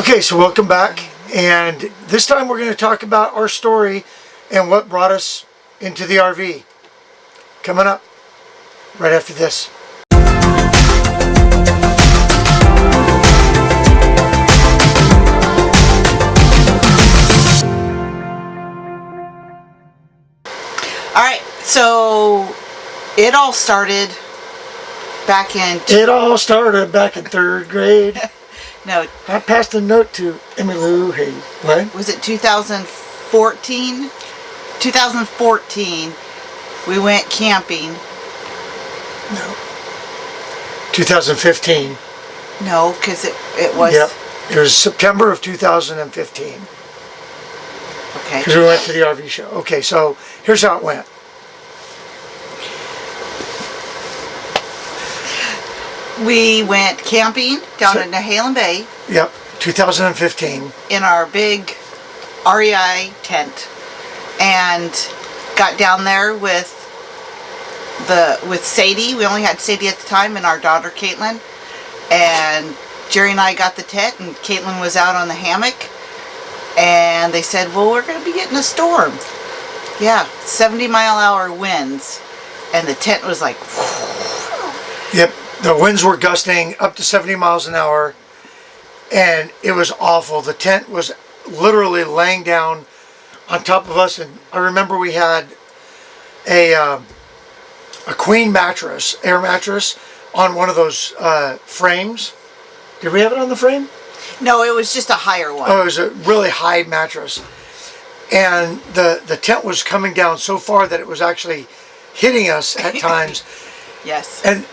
Okay, so welcome back, and this time we're going to talk about our story and what brought us into the RV. Coming up right after this. Alright, so it all started back in... It all started back in 3rd grade. No. I passed a note to Emmylou. Hey, what? Was it 2014? 2014, we went camping. No. 2015. No, because it was... Yep. It was September of 2015. Okay. Because we went to the RV show. Okay, so here's how it went. We went camping down in Heylin Bay. Yep, 2015. In our big REI tent, and got down there with Sadie. We only had Sadie at the time, and our daughter Caitlin. And Jerry and I got the tent, and Caitlin was out on the hammock. And they said, "Well, we're going to be getting a storm." Yeah, 70-mile-an-hour winds, and the tent was like. Yep. The winds were gusting up to 70 miles an hour, and it was awful. The tent was literally laying down on top of us, and I remember we had a queen mattress, air mattress, on one of those frames. Did we have it on the frame? No, it was just a higher one. Oh, it was a really high mattress. And the tent was coming down so far that it was actually hitting us at times. Yes. And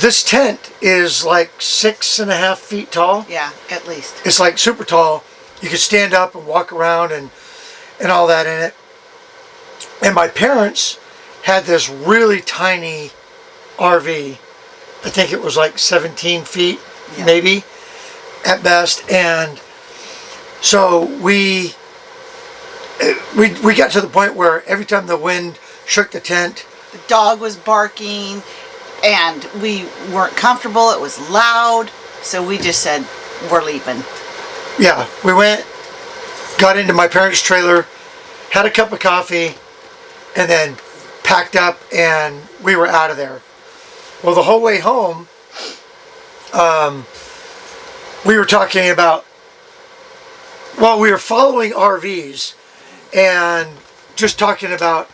this tent is like 6.5 feet tall. Yeah, at least. It's like super tall. You could stand up and walk around and all that in it. And my parents had this really tiny RV. I think it was like 17 feet, maybe, at best. And so we got to the point where every time the wind shook the tent, the dog was barking. And we weren't comfortable. It was loud. So we just said, we're leaving. Yeah, we went, got into my parents' trailer, had a cup of coffee, and then packed up, and we were out of there. Well, the whole way home, we were talking about, well, we were following RVs and just talking about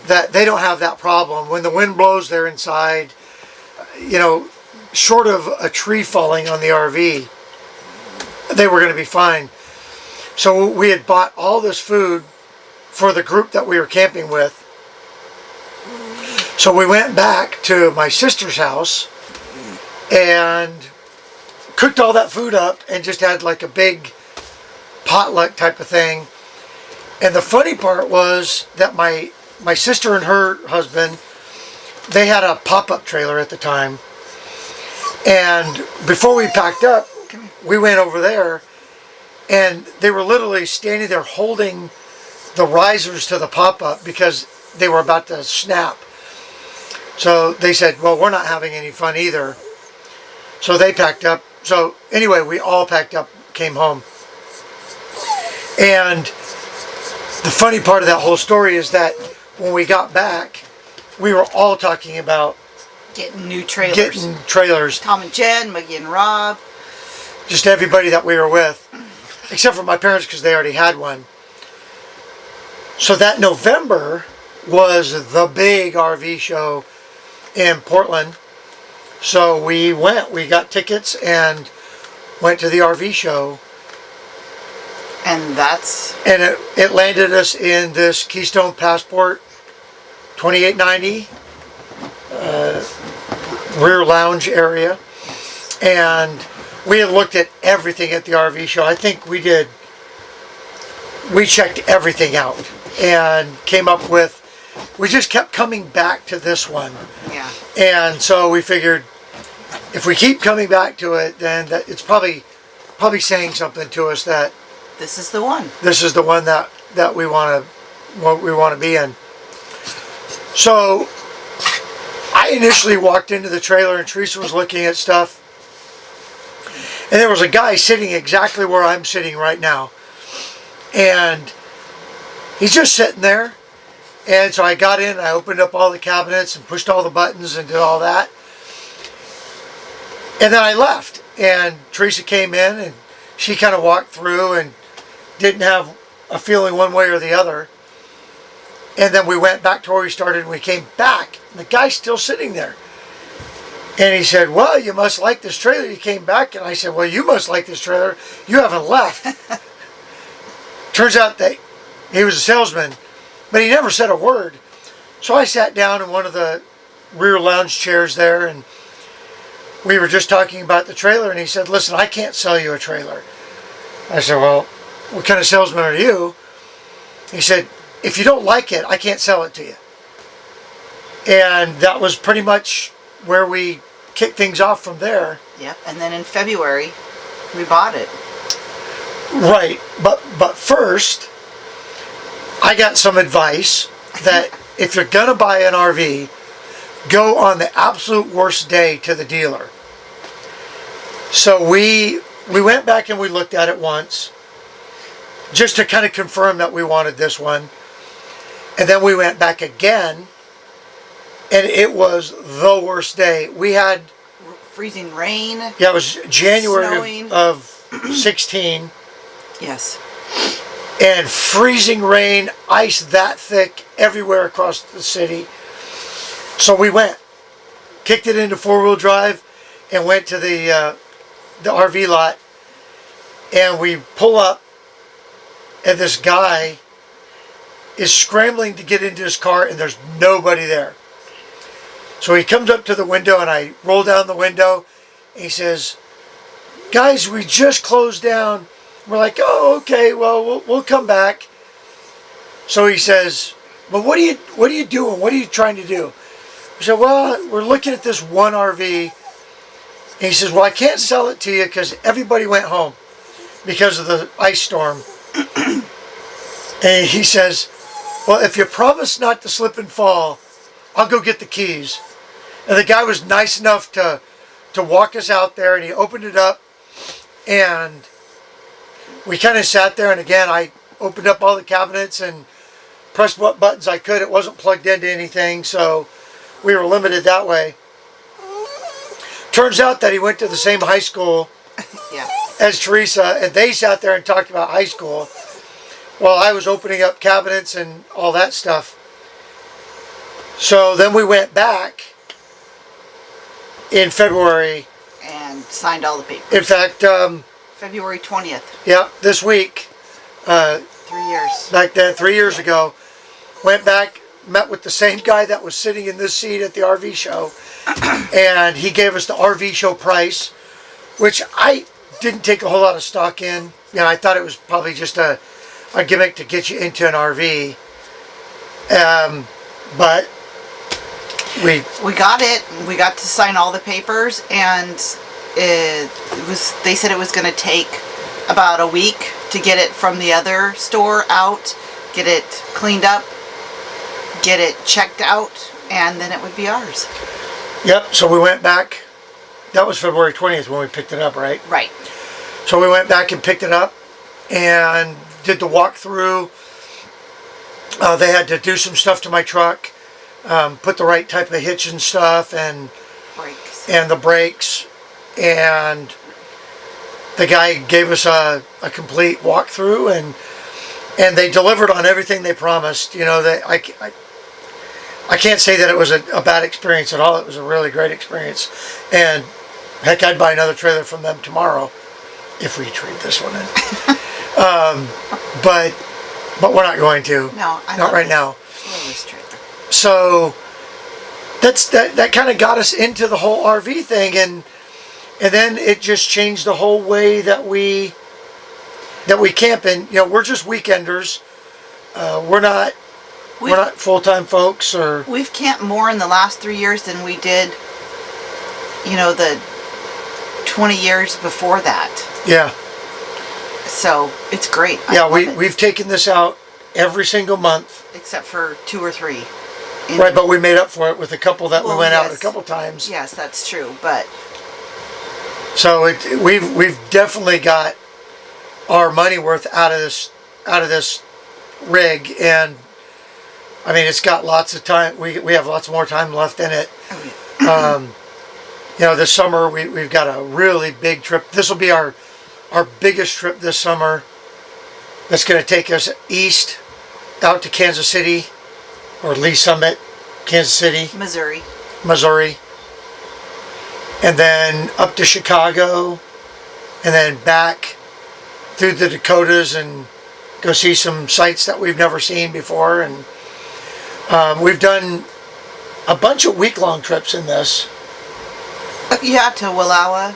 that they don't have that problem. When the wind blows, they're inside. You know, short of a tree falling on the RV, they were going to be fine. So we had bought all this food for the group that we were camping with. So we went back to my sister's house and cooked all that food up and just had like a big potluck type of thing. And the funny part was that my sister and her husband, they had a pop-up trailer at the time. And before we packed up, we went over there, and they were literally standing there holding the risers to the pop-up because they were about to snap. So they said, well, we're not having any fun either. So they packed up. So anyway, we all packed up, came home. And the funny part of that whole story is that when we got back, we were all talking about getting new trailers. Tom and Jen, Maggie and Rob. Just everybody that we were with, except for my parents because they already had one. So that November was the big RV show in Portland. So we went, we got tickets and went to the RV show. And it landed us in this Keystone Passport 2890 rear lounge area, and we had looked at everything at the RV show. I think we checked everything out and came up with, we just kept coming back to this one. Yeah. And so we figured if we keep coming back to it, then that it's probably saying something to us that this is the one. This is the one that we want to be in. So I initially walked into the trailer and Teresa was looking at stuff, And there was a guy sitting exactly where I'm sitting right now. And he's just sitting there. And so I got in, I opened up all the cabinets and pushed all the buttons and did all that. And then I left. And Teresa came in and she kind of walked through and didn't have a feeling one way or the other. And then we went back to where we started and we came back. And the guy's still sitting there. And he said, well, you must like this trailer. You came back. And I said, well, you must like this trailer. You haven't left. Turns out that he was a salesman, but he never said a word. So I sat down in one of the rear lounge chairs there and we were just talking about the trailer. And he said, listen, I can't sell you a trailer. I said, well, what kind of salesman are you? He said, if you don't like it, I can't sell it to you. And that was pretty much where we kicked things off from there. Yep. And then in February, we bought it. Right. But first, I got some advice that if you're going to buy an RV, go on the absolute worst day to the dealer. So we went back and we looked at it once just to kind of confirm that we wanted this one. And then we went back again and it was the worst day. We had freezing rain. Yeah, it was January snowing. of 16. Yes. And freezing rain, ice that thick everywhere across the city. So we went, kicked it into four-wheel drive and went to the RV lot. And we pull up and this guy is scrambling to get into his car and there's nobody there. So he comes up to the window and I roll down the window and he says, guys, we just closed down. We're like, oh, okay, well, we'll come back. So he says, well, what are you doing? What are you trying to do? I said, well, we're looking at this one RV. And he says, well, I can't sell it to you because everybody went home because of the ice storm. And he says, well, if you promise not to slip and fall, I'll go get the keys. And the guy was nice enough to walk us out there and he opened it up and we kind of sat there, and again, I opened up all the cabinets and pressed what buttons I could. It wasn't plugged into anything, so we were limited that way. Turns out that he went to the same high school Yeah. as Teresa, and they sat there and talked about high school while I was opening up cabinets and all that stuff. So then we went back in February. And signed all the papers. In fact, February 20th. yeah, this week, 3 years. back then, 3 years ago, went back, met with the same guy that was sitting in this seat at the RV show, and he gave us the RV show price, which I didn't take a whole lot of stock in. You know, I thought it was probably just a gimmick to get you into an RV. But we got it. We got to sign all the papers, and they said it was going to take about a week to get it from the other store out, get it cleaned up, get it checked out, and then it would be ours. Yep, so we went back. That was February 20th when we picked it up, right? Right. So we went back and picked it up and did the walkthrough. They had to do some stuff to my truck, put the right type of hitch and stuff, and Brakes. and the brakes. And the guy gave us a complete walkthrough, and they delivered on everything they promised. You know, that I can't say that it was a bad experience at all. It was a really great experience. And heck, I'd buy another trailer from them tomorrow if we trade this one in. But we're not going to. No, not right now. I love this trailer. So that kind of got us into the whole RV thing, and then it just changed the whole way that we camp. And you know, we're just weekenders. We're not full-time folks. Or We've camped more in the last 3 years than we did, you know, the 20 years before that. yeah, So it's great. I yeah. love it. We've taken this out every single month. Except for 2 or 3. Right, but we made up for it with a couple that we Well, went out yes. a couple times. Yes, that's true. But So we've definitely got our money worth out of this rig, and I mean, it's got lots of time. We have lots more time left in it. You know, this summer we've got a really big trip. This will be our biggest trip this summer. That's going to take us east out to Kansas City, or Lee Summit, Kansas City, Missouri, and then up to Chicago, and then back through the Dakotas and go see some sites that we've never seen before. And we've done a bunch of week-long trips in this. Yeah, to Wallowa.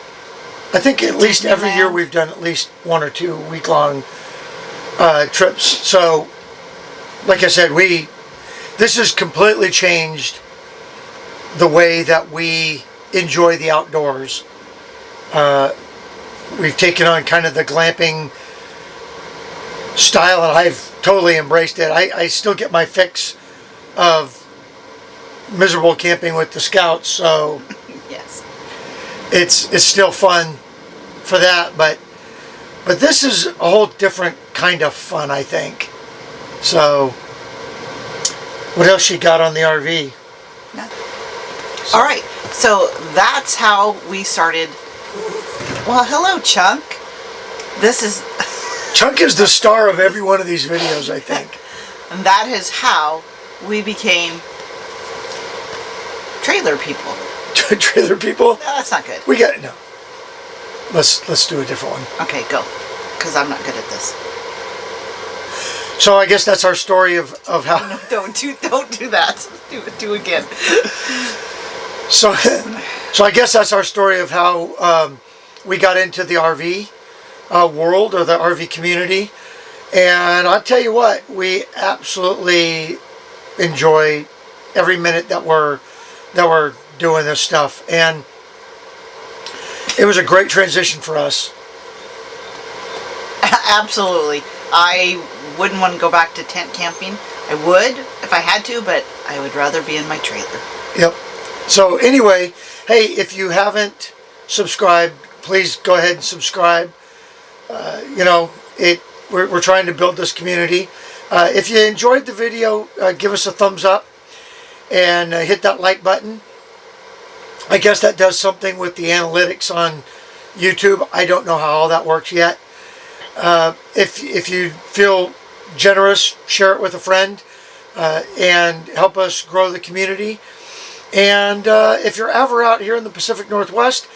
I think at least every year we've done at least 1 or 2 week-long trips. So, like I said, this has completely changed the way that we enjoy the outdoors. We've taken on kind of the glamping style, and I've totally embraced it. I still get my fix of miserable camping with the Scouts, so yes, it's still fun for that. But this is a whole different kind of fun, I think. So, what else you got on the RV? All right, so that's how we started. Well, hello, Chunk. This is Chunk is the star of every one of these videos, I think. And that is how we became trailer people. Trailer people? No, that's not good. We got no. Let's do a different one. Okay, go. Because I'm not good at this. So I guess that's our story of how. No, don't do that. Do again. So I guess that's our story of how we got into the RV world, or the RV community. And I'll tell you what, we absolutely enjoy every minute that we're doing this stuff. And it was a great transition for us. Absolutely. I wouldn't want to go back to tent camping. I would if I had to, but I would rather be in my trailer. Yep. So anyway, hey, if you haven't subscribed, please go ahead and subscribe. You know, we're trying to build this community. If you enjoyed the video, give us a thumbs up and hit that like button. I guess that does something with the analytics on YouTube. I don't know how all that works yet. If you feel generous, share it with a friend and help us grow the community. And if you're ever out here in the Pacific Northwest,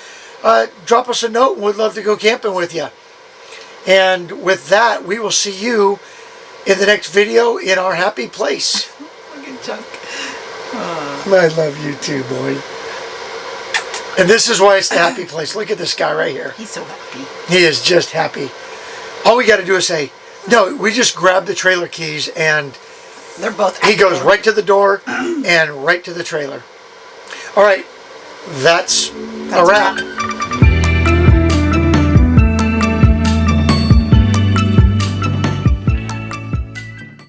drop us a note, and we'd love to go camping with you. And with that, we will see you in the next video in our happy place. Look at Chuck. I love you too, boy. And this is why it's the happy place. Look at this guy right here. He's so happy. He is just happy. All we got to do is say, no, we just grab the trailer keys, and they're both. He goes right to the door and right to the trailer. All right, that's a wrap.